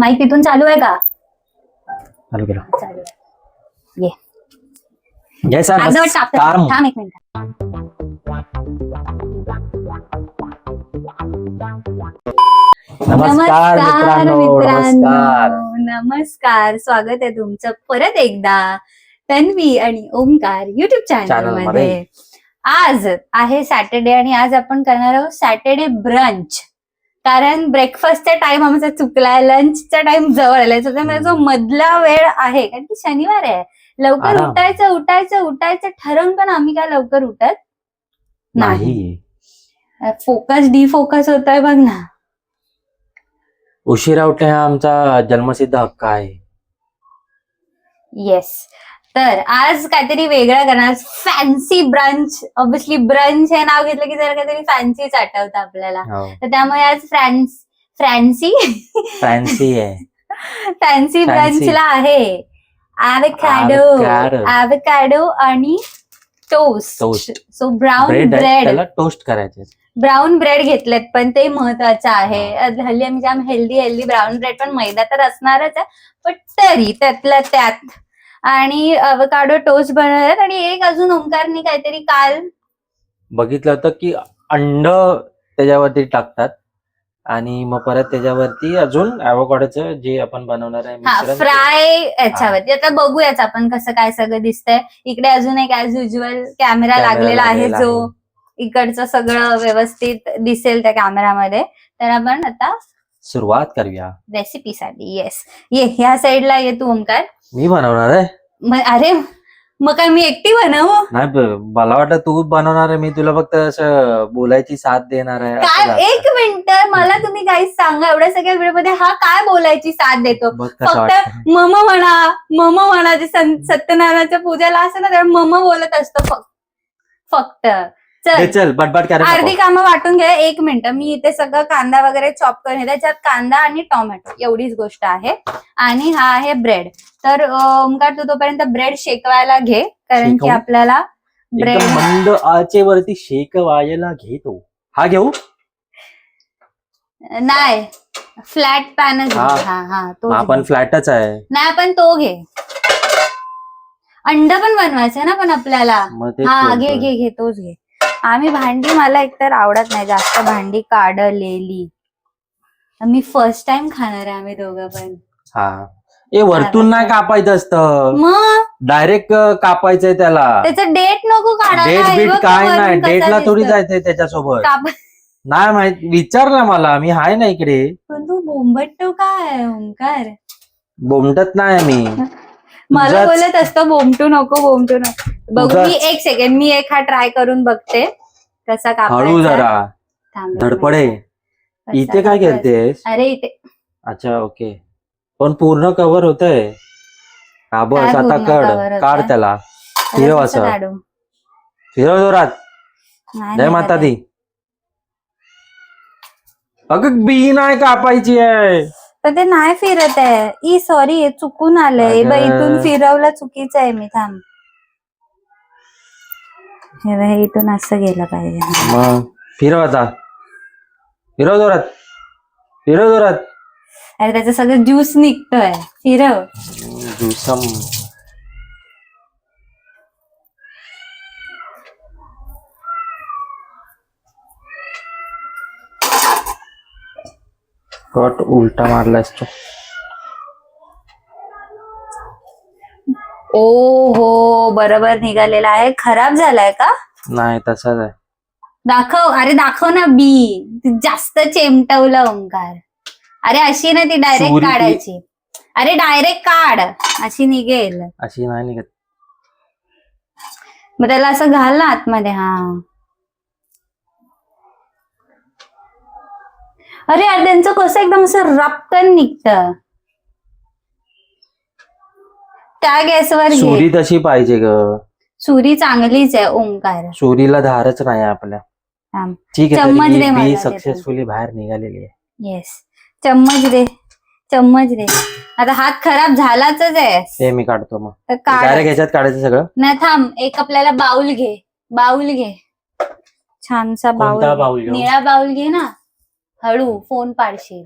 Mic तिथून चालू आहे का? चालू केलं. चालू आहे. ये जय सर अर्धवट कापतो. थांब एक मिनिट. नमस्कार मित्रांनो. नमस्कार. नमस्कार. स्वागत आहे तुमचं परत एकदा तन्वी आणि ओमकार युट्यूब चॅनल मध्ये. आज आहे सॅटर्डे आणि आज आपण करणार आहोत सॅटर्डे ब्रंच. कारण ब्रेकफास्टचा टाइम आमचा चुकलाय, लंचचा टाइम जवळ आलाय, त्याच्यामुळे जो मधला वेळ आहे, कारण की शनिवार आहे, लवकर उठायचं ठरवून पण आम्ही काय लवकर उठत नाही. फोकस डिफोकस होतोय बघ ना. उशिरा उठणे हा आमचा जन्मसिद्ध हक्क आहे. येस. तर आज काहीतरी वेगळं करणार, फॅन्सी ब्रंच. ऑब्विसली ब्रंच हे नाव घेतलं की जरा काहीतरी फॅन्सीच आठवतं आपल्याला. तर त्यामुळे आज फॅन्सी आहे. फॅन्सी ब्रंचला आहे ॲव्होकॅडो आणि टोस्ट. सो ब्राऊन ब्रेड, त्याला टोस्ट करायचे. ब्राऊन ब्रेड घेतलेत, पण ते महत्वाचं आहे. हल्ली आम्ही जाम हेल्दी ब्राऊन ब्रेड, पण मैदा तर असणारच आहे, पण तरी त्यातल्या त्यात. आणि अवकाडो टोस्ट बनवतात. आणि एक अजून ओंकारनी काहीतरी काल बघितलं होतं की अंड त्याच्यावरती टाकतात आणि मग परत त्याच्यावरती अजून अवोकाडोचं जे आपण बनवणार आहे फ्राय याच्यावरती. आता बघूयाच आपण कसं काय सगळं दिसतंय. इकडे अजून एक ऍज युज्युअल कॅमेरा लागलेला आहे, जो इकडचं सगळं व्यवस्थित दिसेल त्या कॅमेरामध्ये. तर आपण आता सुरुवात करूया रेसिपीसाठी. येस, ये ह्या साईडला ये तू ओंकार. मी बनवणार आहे. अरे मग काय मी एकटी बनवू? नाही, मला वाटतं तू बनवणार आहे, मी तुला फक्त असं बोलायची साथ देणार आहे. काय एक मिनिट, मला तुम्ही काहीच सांगा. एवढ्या सगळ्या व्हिडिओ मध्ये हा काय बोलायची साथ देतो? फक्त मम म्हणा. जे सत्यनारायणाच्या पूजेला असं ना, तेव्हा मम बोलत असतो फक्त. चल बटबट करा. अर्धी कामं वाटून घ्या. एक मिनिट, मी इथे सगळं कांदा वगैरे चॉप करून घेते. त्याच्यात कांदा आणि टोमॅटो एवढीच गोष्ट आहे. आणि हा आहे ब्रेड. तर ओंकार तू तोपर्यंत ब्रेड शेकवायला घे, कारण की आपल्याला ब्रेड मंद आचेवरती शेकवायला घेतो. हा घेऊ? नाही, फ्लॅट पॅनच. तो आपण फ्लॅटच आहे. नाही, पण तो घे. अंड पण बनवायचं ना पण आपल्याला. हा घे तोच घे. आम्ही भांडी, मला एकतर आवडत नाही जास्त भांडी काढलेली. मी फर्स्ट टाइम खाणार आहे आम्ही दोघं पण. वरतून नाही कापायचं असतं, मग डायरेक्ट कापायचंय त्याला. त्याचं डेट नको काढायला. डेट बीट काय नाही, डेटला थोडी जायचंय त्याच्यासोबत. नाही माहित, विचारलं मला, मी हाय ना इकडे. पण तू बोंबटतो काय ओंकार? बोंबटत नाही मी. मला बोलत असतो बोंबटू नको. बघू, मी एक सेकंड, मी एक हा ट्राय करून बघते कसा कापायचा. हळू जरा, धडपडे. इथे काय करतेस? अरे इथे. अच्छा, ओके. पण पूर्ण कव्हर होतंय. हा बस, आता काढ त्याला. फिरव असं, फिरव जोरात. जय माता दी. अगं बी नाही कापायची आहे. पण ते नाही फिरत आहे. सॉरी, चुकून आलंय. इथून फिरवलं चुकीचं आहे मी. थांब, हे इथून असं गेलं पाहिजे. मग फिरव आता, फिरव जोरात. अरे त्याचं सगळं ज्यूस निघतोय. फिरव. ज्यूसम. कट उलटा मारलास तो. ओ हो, बरोबर निघालेला आहे. खराब झालाय का? नाही, तसाच आहे. दाखव. अरे दाखव ना बी. जास्त चेमटवलं ओंकार. अरे अशी ना ती डायरेक्ट काढायची. अरे डायरेक्ट काढ, अशी निघेल. अशी नाही निघत. मग त्याला असं घाल ना आतमध्ये. अरे त्यांचं कसं एकदम असं रपकन निघतं. त्या गॅसवर सुरी तशी पाहिजे ग. सुरी चांगलीच आहे ओंकार. सुरीला धारच नाही आपल्या. ठीक आहे, चम्मच दे. बी सक्सेसफुली बाहेर निघालेली आहे. येस, चम्मच दे. आता हात खराब झालाच आहे. ते मी काढतो. मग डायरेक्ट ह्याच्यात काढायचं सगळं. नाही, थांब, एक आपल्याला बाउल घे. छानसा बाउल. निळा बाउल घे ना. हळू, फोन पाडशील.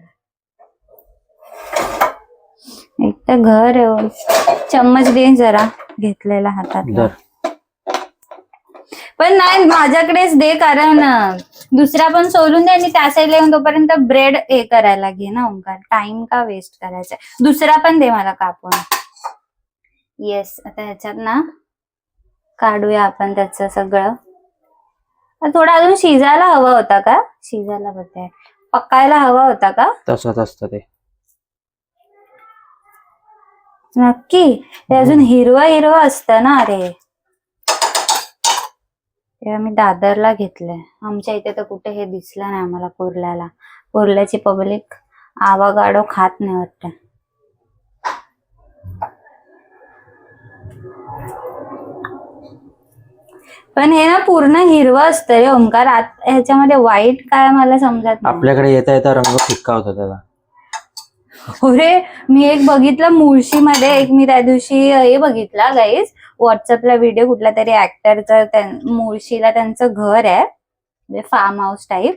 एक तर घर आहे. चम्मच दे जरा घेतलेला हातात. पण नाही माझ्याकडेच दे, कारण दुसरा पण सोलून दे आणि त्या साईडला येऊन तोपर्यंत ब्रेड हे करायला घे ना ओंकार. टाइम का वेस्ट करायचा. दुसरा पण दे मला कापून. येस, आता ह्याच्यात ना काढूया आपण त्याचं सगळं. थोडा अजून शिजायला हवा होता का? शिजायला होते, पकायला हवा होता का? तसंच असतं ते. नक्की ते अजून हिरवं हिरवं असतं ना. अरे ते आम्ही दादरला घेतलंय. आमच्या इथे तर कुठे हे दिसलं नाही आम्हाला. कुर्ल्याला, कुर्ल्याची पब्लिक आवागाडो खात नाही वाटतं. पण हे ना पूर्ण हिरवं असतं रे ओंकार. ह्याच्यामध्ये व्हाईट काय मला समजत नाही. आपल्याकडे येता येता रंग फिक्का होता त्याला. अरे मी एक बघितलं मुळशीमध्ये. एक मी त्या दिवशी हे बघितला गाईज, व्हॉट्सअपला व्हिडिओ कुठल्या तरी ऍक्टरचं. मुळशीला त्यांचं घर आहे, म्हणजे फार्म हाऊस टाईप.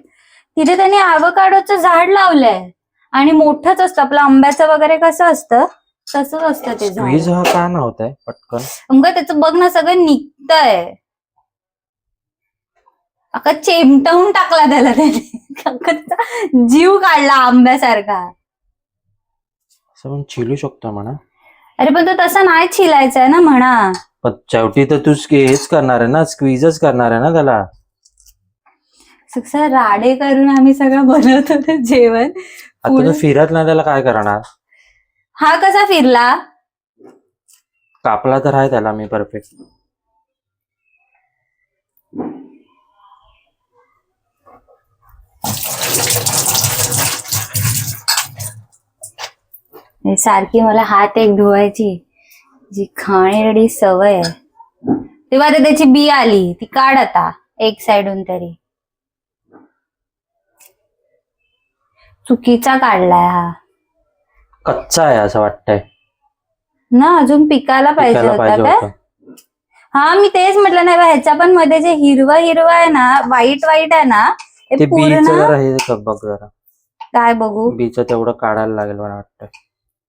तिथे त्यांनी आवोकाडोचं झाड लावलंय आणि मोठंच असतं. आपलं आंब्याचं वगैरे कसं असतं तसंच असतं ते झाड. स्क्वीज हा का नव्हताय पटकन? मग त्याचं बघ ना, सगळं निघतंय. अका चेमटवून टाकला त्याला त्याने. जीव काढला आंब्यासारखा. असं पण चिलू शकतो म्हणा. अरे पण तो तसा नाही चिलायचा आहे ना म्हणा. पण शेवटी तर तू हेच करणार आहे ना, स्क्वीजच करणार आहे ना त्याला. राडे करून आम्ही सगळं बनवत होतो जेवण. आता तो फिरत नाही, त्याला काय करणार? हा कसा फिरला? कापला तर आहे त्याला मी परफेक्ट. सारखी मला हात एक धुवायची जी खाणेरडी सवय आहे. तेव्हा तर त्याची बी आली, ती काढ आता एक साइडून तरी. चुकीचा काढलाय हा. कच्चा आहे असं वाटतंय ना, अजून पिकायला पाहिजे होता काय? हा मी तेच म्हटलं नाही. ह्याच्या पण मध्ये जे हिरवं हिरवं आहे ना, व्हाईट व्हाईट आहे ना, ते बीच बघ जरा. काय बघू? बीच तेवढं काढायला लागेल मला वाटतं.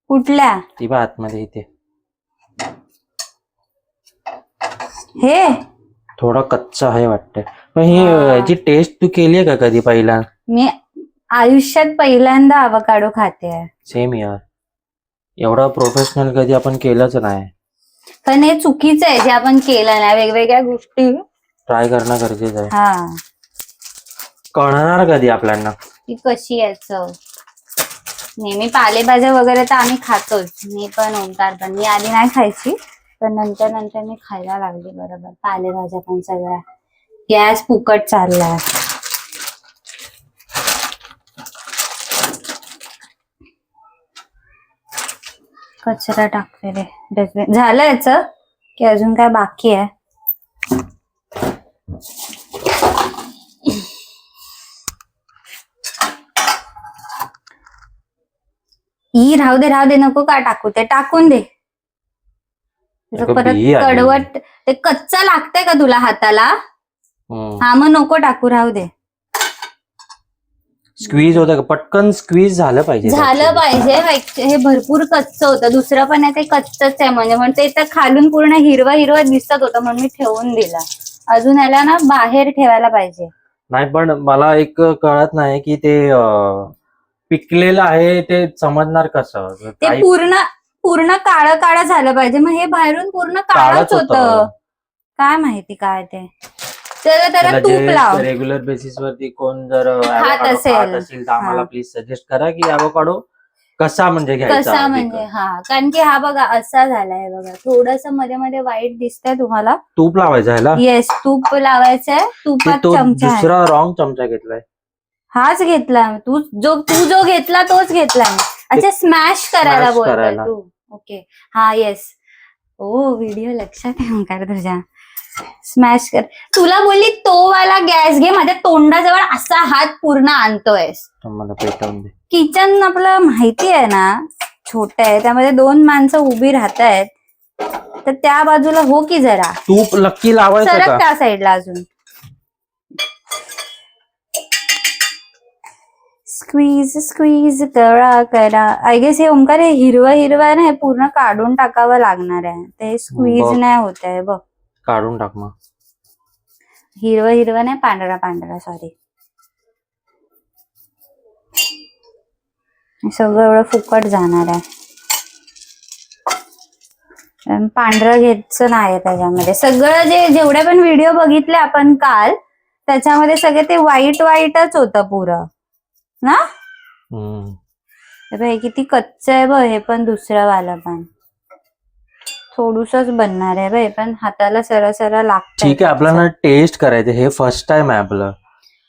कुठल्या? ती बा आतमध्ये इथे. हे थोडा कच्चा आहे वाटतंय. पण ही याची टेस्ट तू केली आहे का कधी पहिला? मी आयुष्यात पहिल्यांदा आवोकाडो खाते. सेम यार. एवढा प्रोफेशनल कधी आपण केलंच नाही. पण हे चुकीचं आहे जे आपण केलं नाही. वेगवेगळ्या गोष्टी ट्राय करणं गरजेचं आहे. हा, कळणार कधी आपल्याला ती कशी आहे चव. नेहमी पालेभाज्या वगैरे तर आम्ही खातोच. मी पण ओंकार पण. मी आधी नाही खायची, पण नंतर नंतर मी खायला लागली. बरोबर, पालेभाज्या पण सगळ्या. गॅस फुकट चाललाय. कचरा टाकते रे डस्टबिन. झालं याचं की अजून काय बाकी आहे? राहू दे नको का टाकू, ते टाकून दे. परत कडवट ते कच्चा लागतंय का तुला हाताला? हा मग नको टाकू, राहू दे. स्क्वीज होतं का? पटकन स्क्वीज झालं पाहिजे. हे भरपूर कच्चं होतं. दुसरं पण आहे ते कच्चच आहे. म्हणजे ते तर खालून पूर्ण हिरवं हिरवं दिसत होतं म्हणून मी ठेवून दिला. अजून याला ना बाहेर ठेवायला पाहिजे. नाही पण मला एक कळत नाही की ते पिकलेलं आहे ते समजणार कसं? ते पूर्ण काळं काळं झालं पाहिजे. मग हे बाहेरून पूर्ण काळच होतं. काय माहिती काय ते. त्याला तूप लाव. रेग्युलर बेसिस वरती कोण जर खात असेल तर आम्हाला प्लीज सजेस्ट करा की आवोकाडो कसा म्हणजे घ्यायचा. कसा म्हणजे कारण की हा बघा असा झालाय बघा. थोडस मध्ये मध्ये वाईट दिसतंय तुम्हाला. तूप लावायचं ह्याला? येस, तूप लावायचंय. तुपात चमचा. दुसरा रॉंग चमचा घेतलाय. हाच घेतला तू जो घेतला तोच घेतला. अच्छा, स्मॅश करायला बोलतोय तू. ओके, हा येस. ओ व्हिडिओ लक्षात आहे ओंकार तुझ्या. स्मॅश कर. तुला बोलली तो वाला गॅस घे. माझ्या तोंडाजवळ असा हात पूर्ण आणतोयस. मला पेटवून दे. किचन आपलं माहिती आहे ना, छोटं आहे. त्यामध्ये 2 माणसं उभी राहतायत. तर त्या बाजूला हो की जरा. तूप नक्की लावायचं सरक त्या साईडला अजून. स्क्वीज स्क्वीज करा करा. आय गेस हे ओंकार हे हिरवं हिरवं आहे ना, हे पूर्ण काढून टाकावं लागणार आहे. ते स्क्वीज बघ. नाही होत आहे बघ. काढून टाक मग. हिरवं हिरवं नाही, पांढरा पांढरा. सॉरी, सगळं एवढं फुकट जाणार आहे. पांढरं घ्यायचं नाही त्याच्यामध्ये. सगळं जेवढे पण व्हिडिओ बघितले आपण काल, त्याच्यामध्ये सगळे ते व्हाईट व्हाईटच होतं पुरं ना. हे किती कच्चं आहे बघ. हे पण दुसरं वालं पण थोडूसच बनणार आहे बघ. पण हाताला सरळ लागतं. ठीक आहे, आपल्याला टेस्ट करायचं. हे फर्स्ट टाइम आहे आपलं.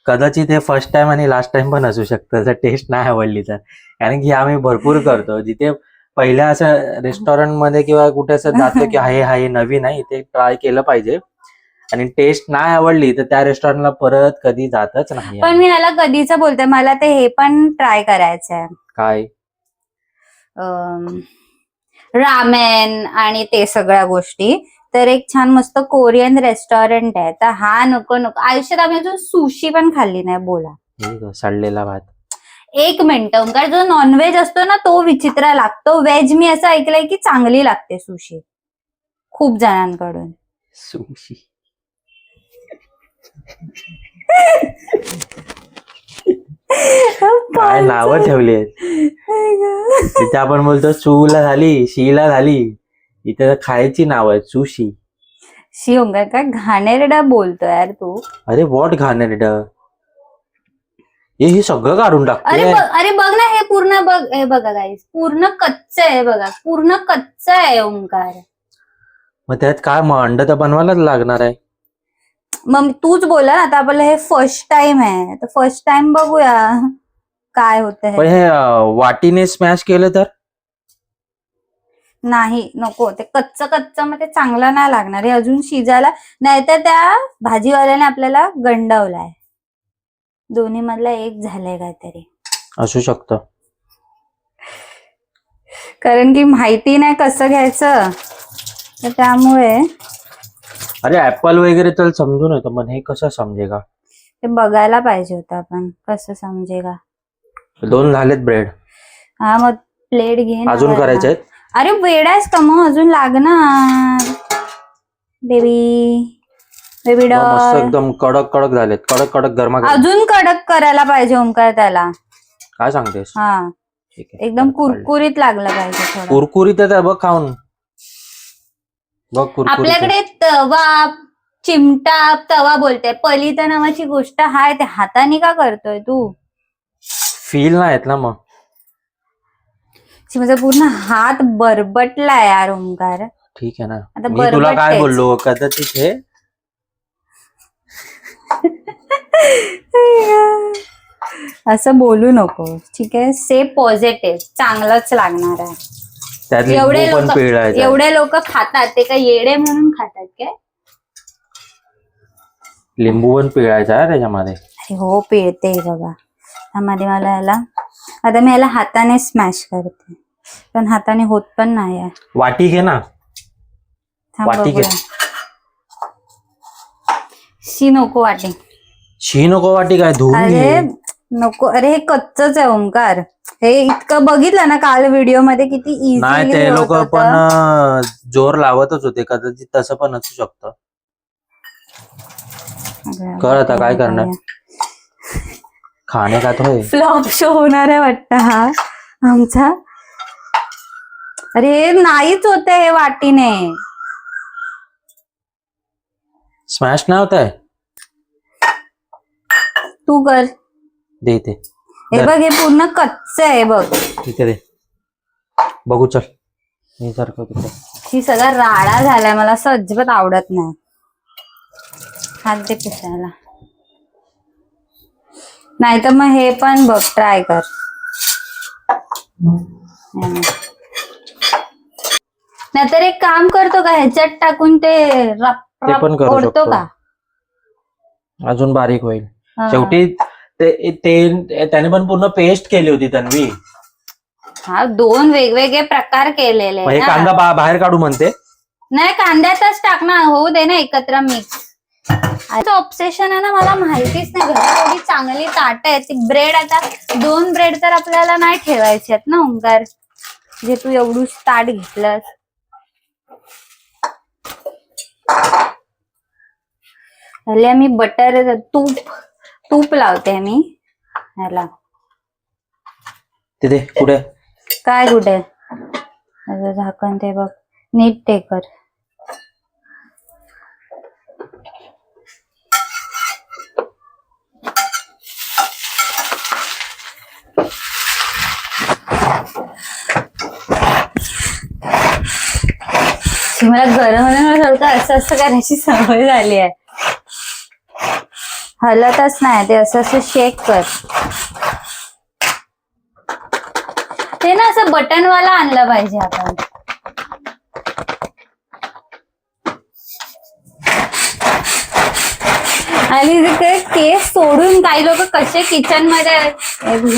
कदाचित हे फर्स्ट टाइम आणि लास्ट टाइम पण असू शकतं जर टेस्ट नाही आवडली तर. कारण की आम्ही भरपूर करतो. जिथे पहिल्या असं रेस्टॉरंट मध्ये किंवा कुठे असं जातो की हे नवीन आहे, ते ट्राय केलं पाहिजे. आणि टेस्ट नाही आवडली तर त्या रेस्टॉरंटला परत कधी जातच नाही. पण मी ह्याला कधीच बोलते, मला ते हे पण ट्राय करायचं आहे. काय? रामेन आणि ते सगळ्या गोष्टी. तर एक छान मस्त कोरियन रेस्टॉरंट आहे. तर हा नको नको. आयुष्यात आम्ही अजून सुशी पण खाल्ली नाही. बोला. सडलेला भात. एक मिनिट ओंकार, जो नॉनव्हेज असतो ना तो विचित्र लागतो. व्हेज मी असं ऐकलंय की चांगली लागते सुशी खूप जणांकडून. सुशी काय नावं ठेवली आहेत. तिथे आपण बोलतो सूला झाली, शीला झाली. इथे खायची नाव आहेत. सुशी. शी ओंकार, काय घाणेरडा बोलतो यार तू. अरे व्हॉट घाणेरडा. हे सगळं काढून टाकते. अरे बघ ना, हे पूर्ण बघ. हे बघा गाईस, पूर्ण कच्च आहे बघा. पूर्ण कच्च आहे ओंकार. मग त्यात काय, मग अंड तर बनवायलाच लागणार आहे. मग तूच बोला ना. आता आपल्याला हे फर्स्ट टाइम आहे, तर फर्स्ट टाइम बघूया काय होतं. पण हे वाटीने स्मॅश केलं तर नाही, नको. ते कच्च मग ते चांगलं नाही लागणार. हे अजून शिजायला, नाहीतर त्या भाजीवाल्याने आपल्याला गंडवलाय. दोन्ही मधला एक झालंय काहीतरी. असू शकतं. कारण की माहिती नाही कसं घ्यायचं, तर त्यामुळे. अरे ऍपल वगैरे तर समजून येतं, पण हे कसं समजेगा. ते बघायला पाहिजे होतं आपण, कसं समजेगा. 2 झालेत ब्रेड. हा, मग प्लेट घे ना. अजून करायचे आहेत. अरे वेडायस का मग, अजून लागणार. बेबी मस्त डॉल. एकदम कडक कडक झालेत. कडक कडक गरमा. अजून कडक करायला पाहिजे ओंकार त्याला. काय सांगतेस? हा, ठीक आहे. एकदम कुरकुरीत लागलं पाहिजे थोडं. कुरकुरीत आहे बघ खाऊन. बघ कुरकुरीत. आपल्याकडे तवा, चिमटा, तवा बोलते. पलिता नावाची गोष्ट हाय, ते हाताने का करतोय तू. फील नाही येत ना मग. माझा पूर्ण हात बरबटला यार ओंकार. ठीक आहे ना, आता मी तुला काय बोललो. कदाचित हे असं बोलू नको. ठीक आहे, से पॉझिटिव्ह. चांगलंच लागणार आहे. त्यात लिंबू पण पिळायचं. एवढे लोक खातात, ते काय येडे म्हणून खातात काय. लिंबू पण पिळायचा आहे त्याच्यामध्ये. हो, पिळते बघा. त्यामध्ये मला आता मी याला हाताने स्मॅश करते, पण हाताने होत पण नाही आहे. वाटी घे ना. वाटी घे. शी नको वाटी. शी नको वाटी काय, धुवून अरे नको. अरे हे कच्चच आहे ओंकार. हे इतकं बघितलं ना काल व्हिडिओ मध्ये, किती इझी. नाही, ते लोक पण जोर लावतच होते. कदाचित तसं पण असू शकतं. कर आता काय करणार. खाणे खातोय. फ्लॉप शो होणार आहे वाटतं हा आमचा. अरे नाहीच होते हे वाटीने. स्मॅश नाही होत आहे. तू कर. दे इथे. हे बघ, हे पूर्ण कच्च आहे बघ. इथे दे. बघू चल. हे सारखं तिथे. ही सगळा राडा झालाय, मला असं अजिबात आवडत नाही. हात दे पुसायला. नाही तर मग हे पण बघ, ट्राय कर. नाहीतर एक काम करतो का, ह्याच्यात टाकून ते पण करू ओढतो शकतो का. अजून बारीक होईल. शेवटी त्याने पण पूर्ण पेस्ट केली होती तन्वी. हा, 2 वेगवेगळे प्रकार केलेले. हे कांदा बाहेर काढू म्हणते. नाही, कांद्यातच टाक ना, होऊ दे ना एकत्र मिक्स. ऑब्सेशन आहे ना, मला माहितीच नाही. घरात एवढी चांगली ताट आहे, ती ब्रेड आता 2 ब्रेड तर आपल्याला नाही ठेवायचे आहेत ना ओंकार, जे तू एवढूच ताट घेतलंस. पहिले मी बटर तूप लावते मी ह्याला. तिथे कुठे काय कुठे झाकण ते बघ नीट ते कर. मला गरम असं करायची सवय झाली आहे. हलतच नाही ते, असं शेक कर. ते ना असं बटनवाला आणलं पाहिजे आपण. आणि ते केस सोडून काही लोक कसे किचन मध्ये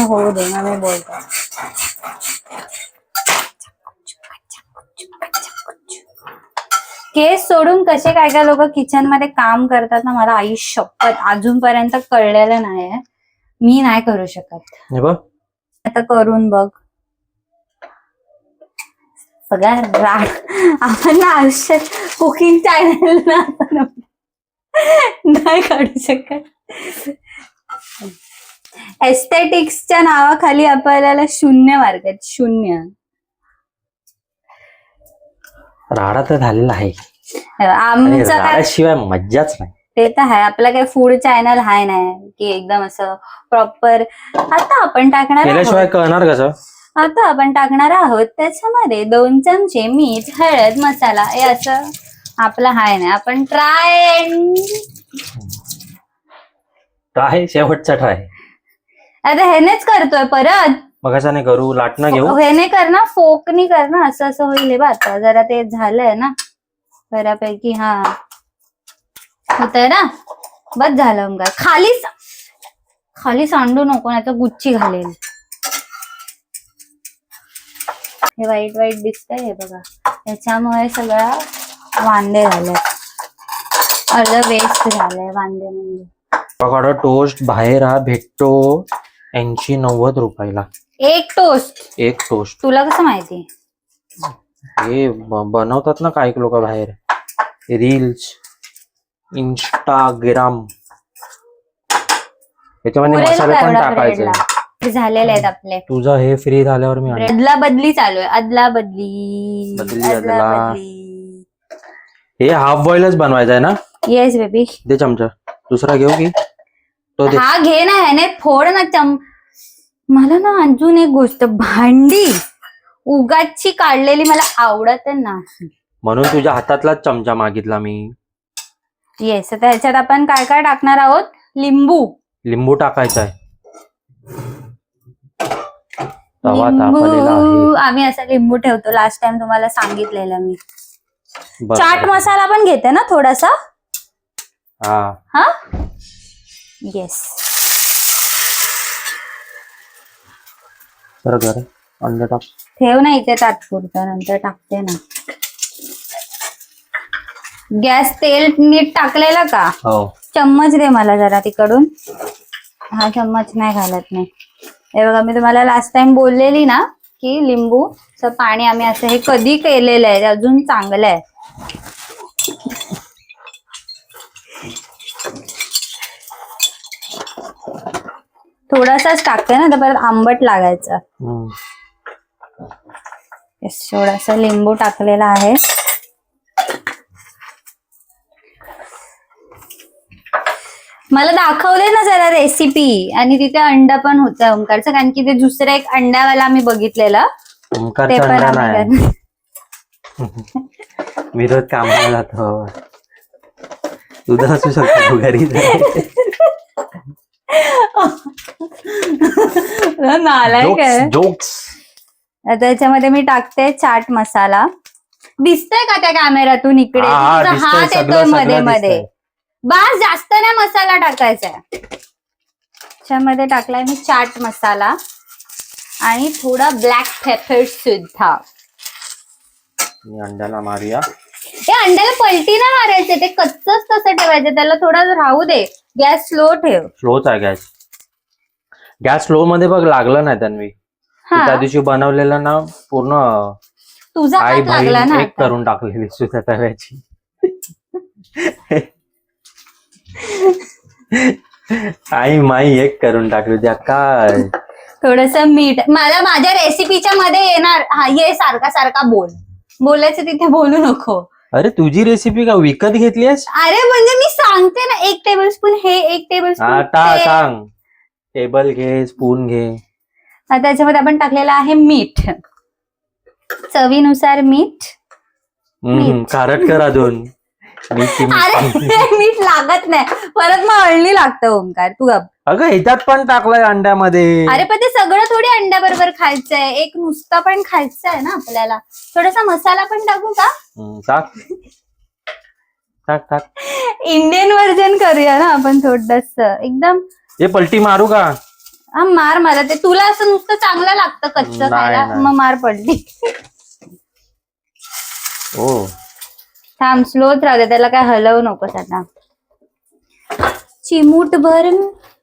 होऊ दे ना, मी बोलतो. केस सोडून कसे काय लोक किचन मध्ये काम करतात ना, मला आई शपथ अजूनपर्यंत कळलेलं नाही. मी नाही करू शकत. आता करून बघ. बघा राग आपण ना आयुष्यात कुकिंग चॅनल ना आपण नाही काढू शकत. एस्थेटिक्सच्या नावाखाली आपल्याला 0 मार्क आहेत, 0. राडा तर झालेला आहे. आमचं काय शिवाय मज्जाच नाही. ते तर आहे. आपला काही फूड चॅनल आहे नाही की एकदम असं प्रॉपर. आता आपण टाकणार केल्याशिवाय कळणार कसं. आता आपण टाकणार आहोत त्याच्यामध्ये 2 चमचे मीठ, हळद, मसाला हे असं आपलं हाय नाही. आपण ट्राय शेवटचा ट्राय. आता ह्यानेच करतोय परत. मग असं नाही करू, लाटणं घेऊ. ह्याने कर ना, फोकनी कर ना, असं असं होईल. हे बघ आता जरा ते झालंय ना बऱ्यापैकी. हा होतंय ना, बस झालं. मग खाली सांडू नको, नाही तर गुच्ची घालेल. हे वाईट दिसतंय हे बघा, त्याच्यामुळे सगळं वांदे झाले, अर्ध वेस्ट झालंय वांदे. म्हणजे टोस्ट बाहेर हा भेटतो 80-90 रुपयाला. एक टोस्ट. तुला कसं माहिती? हे बनवतात ना काही लोक बाहेर, रील्स, इंस्टाग्राम, त्याच्यामध्ये मसाले पण टाकायचे. झालेले आहेत आपले. तुझं हे फ्री झाल्यावर मी अदला बदली चालू आहे. अदला बदली. हे हाफ बॉइलच बनवायचं आहे ना? Yes baby. दे चमचा. दुसरा घेऊ की तो दे. हा घे ना, ह्याने फोड ना. मला ना अजून एक गोष्ट, भांडी उगाची काढलेली मला आवडत नाही, म्हणून तुझ्या हातातलाच चमचा मागितला मी. येस. तर ह्याच्यात आपण काय काय टाकणार आहोत? लिंबू टाकायचा आहे. आम्ही असा लिंबू ठेवतो. लास्ट टाइम तुम्हाला सांगितलेलं मी. चाट मसाला पण घेते ना थोडासा. हा येस. अंडा टाक. ठेव ना इथे तात्पुरतं, नंतर टाकते ना. गॅस तेल नीट टाकलेलं का? हो. चम्मच दे मला जरा तिकडून. हा चम्मच नाही घालत नाही. हे बघा, मी तुम्हाला लास्ट टाइम बोललेली ना की लिंबूचं पाणी आम्ही असं हे कधी केलेलं आहे, अजून चांगलं आहे. थोडासाच टाकते ना, तर परत आंबट लागायचं. थोडासा लिंबू टाकलेला आहे. मला दाखव दे ना जरा रेसिपी. आणि तिथे अंडा पण होतं ओंकारचं, कारण की ते दुसरं एक अंड्यावाला आम्ही बघितलेलं. ते पण आम्ही मी रोज कामाला जातो. तुझं असू शकतो घरी. त्याच्यामध्ये मी टाकते चाट मसाला. दिसतंय का त्या कॅमेऱ्यातून इकडे? हात येतोय मध्ये मध्ये. बस, जास्त नाही मसाला टाकायचा आहे. त्याच्यामध्ये टाकलाय मी चाट मसाला आणि थोडा ब्लॅक पेपर सुद्धा. अंड्याला मारूया. हे अंड्याला पलटी नाही मारायचे, ते कच्चच तसं ठेवायचं, त्याला थोडा राहू दे, गॅस स्लो ठेव. स्लोच आहे गॅस स्लो मध्ये बघ लागलं नाही तन्वी. हा त्या दिवशी बनवलेलं ना पूर्ण तुझा आई हात लागला बहीण ना एक आता. करून टाकलेली सुद्धा तव्याची. आई माई एक करून टाकली त्या काय. थोडस मीठ मला माझ्या रेसिपीच्या मध्ये येणार. हा ये सारखा सारखा बोलायचं तिथे बोलू नको. अरे तुझी रेसिपी का विकत घेतली आहेस? अरे म्हणजे मी सांगते ना, 1 टेबलस्पून हे, 1 टेबलस्पून सांग. टेबल घे, स्पून घे. त्याच्यामध्ये आपण टाकलेलं आहे मीठ, चवीनुसार मीठ. खारट कर अजून. अरे मीठ लागत नाही, परत मग अळणी लागतं. ओंकार तू गप. अगं ह्याच्यात पण टाकलंय अंड्यामध्ये. अरे पण ते सगळं थोडी अंड्याबरोबर खायचंय, एक नुसता पण खायचं आहे ना आपल्याला. थोडासा मसाला पण टाकू का? टाक टाक टाक. इंडियन व्हर्जन करूया ना आपण थोडस एकदम. हे पलटी मारू का? हा मार मला, ते तुला असं नुसतं चांगलं लागतं कच्चं नाही, खायला, नाही. मग मार पडली. हो थांब, स्लोच राहू दे, त्याला काय हलवू नकोस आता. चिमूटभर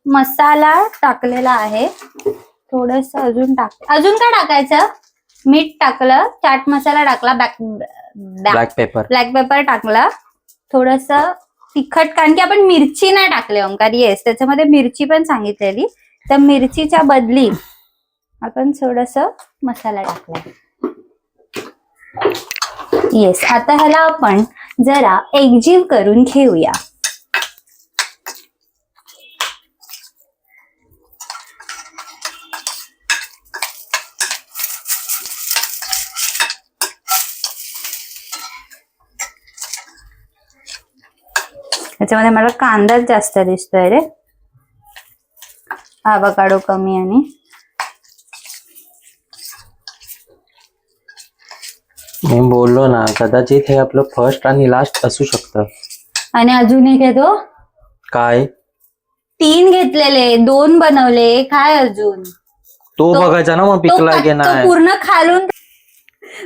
मसाला टाकलेला आहे, थोडस अजून अजून काय टाकायचं? मीठ टाकलं, चाट मसाला टाकला, ब्लॅक पेपर टाकला, थोडस तिखट, कारण की आपण मिरची नाही टाकले ओंकार. येस, त्याच्यामध्ये मिरची पण सांगितलेली, तर मिरचीच्या बदली आपण थोडस मसाला टाकला. येस, आता ह्याला आपण जरा एकजीव करून घेऊया. त्याच्यामध्ये मला कांदाच जास्त दिसतोय रे, आवाकाडो कमी. आणि मी बोललो ना, कदाचित हे आपलं फर्स्ट आणि लास्ट असू शकतं. आणि अजून एक आहे तो काय? 3 घेतलेले, 2 बनवले, काय अजून तो बघायचा ना मग पिकला की नाही. पूर्ण खालून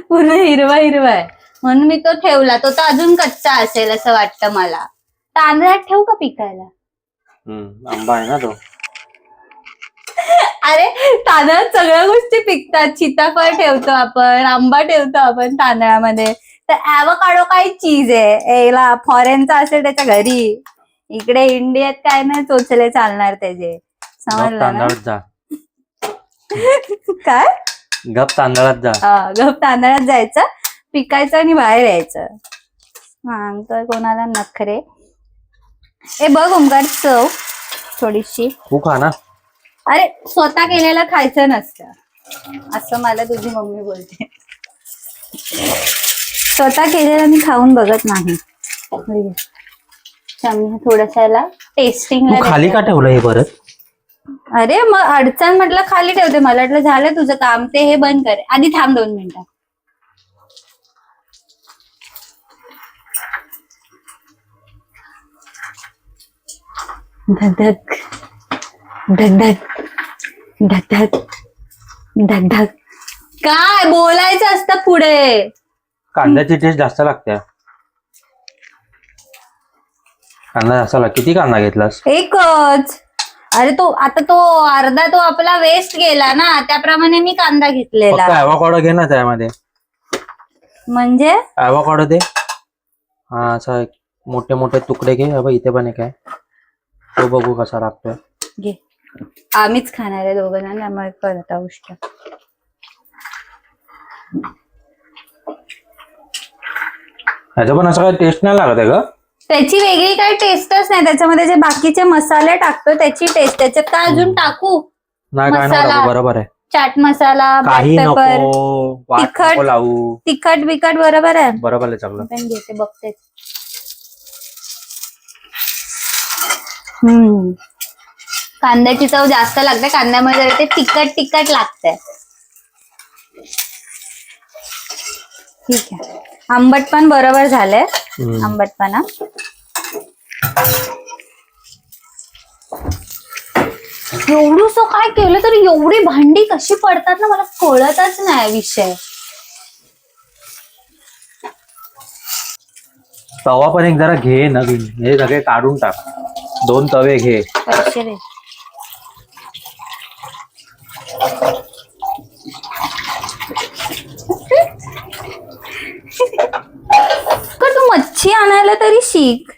पूर्ण हिरवा हिरवा आहे, म्हणून मी तो ठेवला. तो तर अजून कच्चा असेल असं वाटतं मला. तांदळात ठेवू का पिकायला? आंबा आहे ना तो. अरे तांदळात सगळ्या गोष्टी पिकतात. सीताफळ ठेवतो आपण, आंबा ठेवतो आपण तांदळामध्ये. तर ॲव्होकाडो काय चीज आहे, याला फॉरेनचा असेल त्याच्या घरी. इकडे इंडियात काय नाही चोचले चालणार त्याचे, समजलं ना? तांदळात जा. काय गप तांदळात जा. गप तांदळात जायचं, पिकायचं आणि बाहेर यायचं. सांगतोय कोणाला नखरे. ए बघ ओंकार, चव थोडीशी. तू खा ना. अरे स्वतः केलेलं खायचं नसतं असं मला तुझी मम्मी बोलते. स्वतः केलेलं मी खाऊन बघत नाही. थोडसाला टेस्टिंग. खाली का ठेवलं हे परत? अरे मग अडचण म्हटलं खाली ठेवते. मला वाटलं झालं तुझं काम, ते हे बंद कर. आधी थांब 2 मिनिटं. धक धक धक धक धक धक. काय बोलायचं असतं पुढे? कांद्याची टेस्ट जास्त लागते. कांदा जास्त लागतो. किती कांदा घेतलास? एकच. अरे तो अर्धा तो आपला वेस्ट गेला ना, त्याप्रमाणे मी कांदा घेतलेला. ॲव्होकाडो घे ना त्यामध्ये. म्हणजे ॲव्होकाडो दे. हा, असा मोठे मोठे तुकडे घे. बाबा इथे पण एक आहे, तो बघू कसा लागतोय. घे, आम्हीच खाणार आहे दोघं ना, त्यामुळे करता गोष्ट. ह्याचं पण असं काही टेस्ट नाही लागत आहे का? त्याची वेगळी काही टेस्टच नाही. त्याच्यामध्ये जे बाकीचे मसाले टाकतो त्याची टेस्ट. त्याच्यात काय अजून टाकू? नाही, काय नको. बरोबर आहे. चाट मसाला, काही ब्लॅक पेपर, नको, वाट नको लावू. तिखट बिकट बरोबर आहे. बरोबर आहे, चांगलं. पण घेते बघते. कांद्याची चव जास्त लागते. कांद्यामध्ये ते तिखट लागतंय. ठीक आहे. आंबट पण बरोबर झालंय. आंबटपणा एवढूस काय केलं तर एवढी भांडी कशी पडतात ना, मला कळतच नाही विषय. तवा पण एक जरा घे नवीन, हे सगळे काढून टाक. 2 तवे घे. पैसे दे. तू मच्छी आणायला तरी शिक.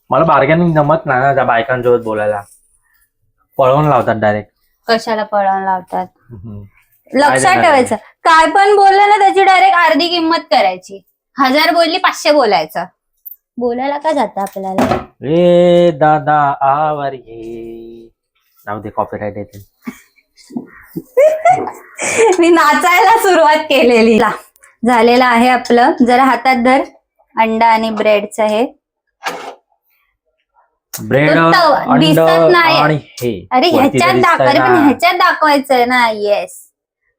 मला बार्गेनिंग जमत नाही ना त्या बायकांसोबत बोलायला. पळवून लावतात डायरेक्ट. कशाला पळवून लावतात? काय लक्षात देणार ठेवायचं, काय पण बोललं ना त्याची डायरेक्ट अर्धी किंमत करायची. 1000 बोलली 500 बोलायचं. बोलायला का जातं आपल्याला? ए दादा आवर ये. नाव दे, कॉपीराइट येते. मी नाचायला सुरुवात केलेली. झालेलं आहे आपलं. जरा हातात धर. अंडा आणि ब्रेडचं हे ब्रेड तो दिसत नाही. आणि हे अरे ह्याच्यात अरे पण ह्याच्यात दाखवायचंय ना. येस,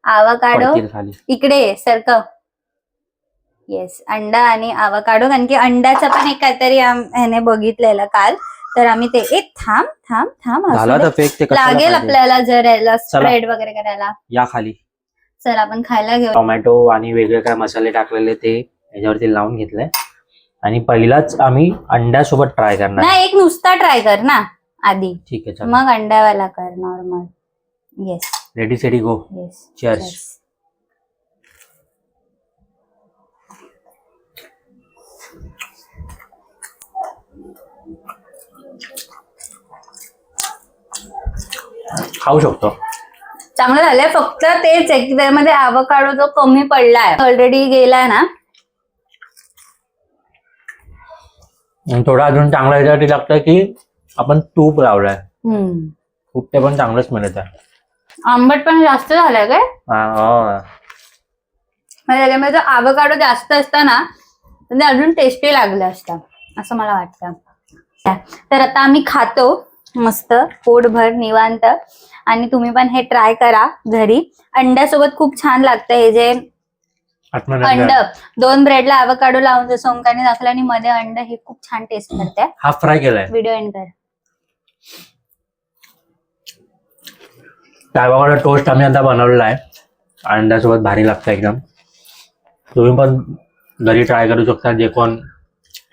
आवाकाडो खाली इकडे सरकव. येस, अंडा आणि आवाकाडो. कारण की अंड्याचं पण एक काहीतरी ह्याने बघितलेलं काल, तर आम्ही ते एक थांब थांब थांब झाला तर फेक. ते कशाला लागेल पाहिजे? आपल्याला जर याला स्प्रेड वगैरे करायला. या खाली चल आपण खायला घेऊ. टोमॅटो आणि वेगळे काय मसाले टाकलेले ते याच्यावरती लावून घेतलंय. आणि पहिलाच आम्ही अंड्यासोबत ट्राय करणार. नाही, एक नुसता ट्राय कर ना आधी, ठीक आहे, चल. मग अंड्यावाला कर नॉर्मल. येस रेडी सेडी गो. येस. Cheers. खाऊ शकतो. चांगलं झालंय. फक्त तेच आहे की त्यामध्ये आवाकाडो जो कमी पडलाय, ऑलरेडी गेलाय ना. आणि थोडा अजून चांगला याच्यासाठी लागतं की आपण तूप लावलंय. तूप ते पण चांगलंच मिळत आहे. आंबट पण जास्त झालाय काय? हा. त्याच्यामध्ये जर आवाकाडो जास्त असता ना तर ते अजून टेस्टी लागलं असतं असं मला वाटतं. तर आता आम्ही खातो मस्त पोटभर निवांत. आणि तुम्ही पण हे ट्राय करा घरी. अंड्यासोबत खूप छान लागतं हे जे अंड. 2 ब्रेडला आवाकाडो लावून जसं ओंकारने दाखवलं आणि मध्ये अंड, हे खूप छान टेस्ट करते. हाफ फ्राय केलाय. व्हिडिओ एंड कर. आवाकाडो टोस्ट आम्ही आता बनवलेला आहे. अंड्यासोबत भारी लागतं एकदम. तुम्ही पण घरी ट्राय करू शकता, जे कोण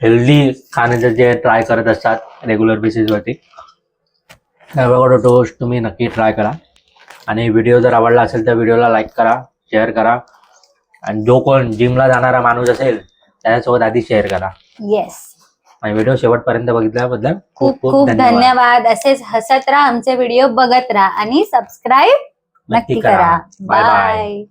हेल्दी खाण्याचं जे ट्राय करत असतात रेग्युलर बेसिसवरती. आवाकाडो टोस्ट तुम्ही नक्की ट्राय करा. आणि व्हिडिओ जर आवडला असेल तर व्हिडिओला लाईक करा, शेअर करा. आणि जो कोण जिमला जाणारा माणूस असेल त्याच्यासोबत आधी शेअर करा. येस. आणि व्हिडिओ शेवटपर्यंत बघितल्याबद्दल खूप खूप धन्यवाद. असेच हसत राहा, आमचे व्हिडिओ बघत राहा आणि सबस्क्राईब नक्की करा. बाय.